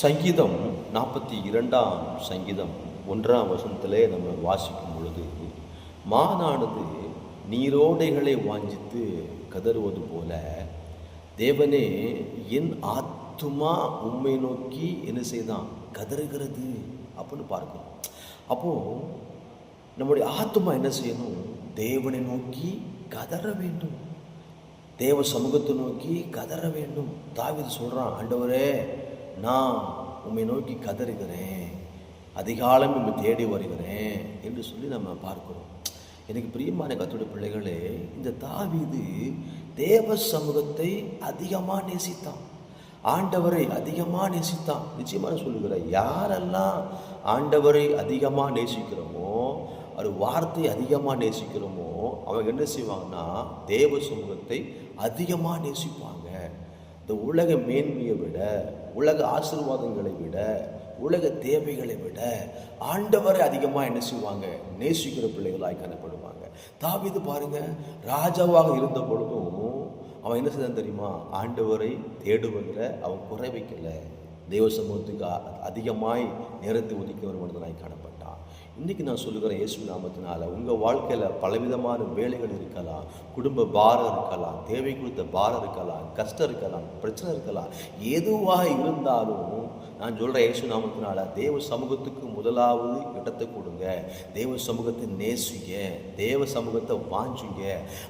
சங்கீதம் 42ஆம் சங்கீதம் 1ஆம் வசனத்திலே நம்ம வாசிக்கும் பொழுது, மானானது நீரோடைகளை வாஞ்சித்து கதறுவது போல, தேவனே என் ஆத்துமா உம்மை நோக்கி என்ன செய்தான் கதறுகிறது அப்படின்னு பார்க்கிறோம். அப்போது நம்முடைய ஆத்துமா என்ன செய்யணும்? தேவனை நோக்கி கதற வேண்டும், தேவ சமூகத்தை நோக்கி கதற வேண்டும். தாவீது சொல்கிறான், ஆண்டவரே நான் உம்மை நோக்கி கதறுகிறேன், அதிகாலம் உம்மை தேடி வருகிறேன் என்று சொல்லி நம்ம பார்க்கிறோம். எனக்கு பிரியமான கர்த்தருடைய பிள்ளைகளே, இந்த தாவீது தேவ சமூகத்தை அதிகமாக நேசித்தான், ஆண்டவரை அதிகமாக நேசித்தான். நிச்சயமாக சொல்லுகிறேன், யாரெல்லாம் ஆண்டவரை அதிகமாக நேசிக்கிறோமோ, ஒரு வார்த்தை அதிகமாக நேசிக்கிறோமோ, அவங்க என்ன செய்வாங்கன்னா தேவ சமூகத்தை அதிகமாக நேசிப்பாங்க. இந்த உலக மேன்மையை விட, உலக ஆசீர்வாதங்களை விட, உலக தேவைகளை விட ஆண்டவரை அதிகமாக என்ன செய்வாங்க? நேசிக்கிற பிள்ளைகளாய் காணப்படுவாங்க. தாவீது பாருங்க, ராஜாவாக இருந்த பொழுதும் அவன் என்ன செய்தான் தெரியுமா? ஆண்டவரை தேடுவதில் அவன் குறை வைக்கல, தெய்வ சமூகத்துக்கு அதிகமாய் நேரத்தை ஒதுக்கி ஒரு மனிதனாய் காணப்பட்டான். இன்றைக்கி நான் சொல்லுகிறேன், இயேசு நாமத்தினால உங்கள் வாழ்க்கையில் பலவிதமான வேலைகள் இருக்கலாம், குடும்ப பாரம் இருக்கலாம், தேவை குறித்த பாரம் இருக்கலாம், கஷ்டம் இருக்கலாம், பிரச்சனை இருக்கலாம். எதுவாக இருந்தாலும் நான் சொல்கிறேன், இயேசு நாமத்தினால தேவ சமூகத்துக்கு முதலாவது இடத்தை கொடுங்க, தேவ சமூகத்தை நேசிங்க, தேவ சமூகத்தை வாஞ்சுங்க.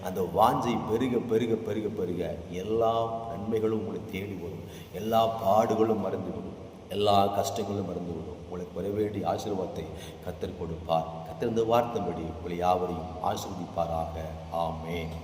அந்த வாஞ்சை பெருக பெருக பெருக பெருக எல்லா நன்மைகளும் உங்களை தேடி வரும், எல்லா பாடுகளும் மறந்துவிடும், எல்லா கஷ்டங்களும் மறந்துவிடும். உங்களுக்கு வர வேண்டிய ஆசீர்வாதத்தை கர்த்தர் கொடுப்பார். கர்த்தர் இந்த வார்த்தைப்படி உங்களை யாவரையும் ஆசீர்வதிப்பாராக. ஆமென்.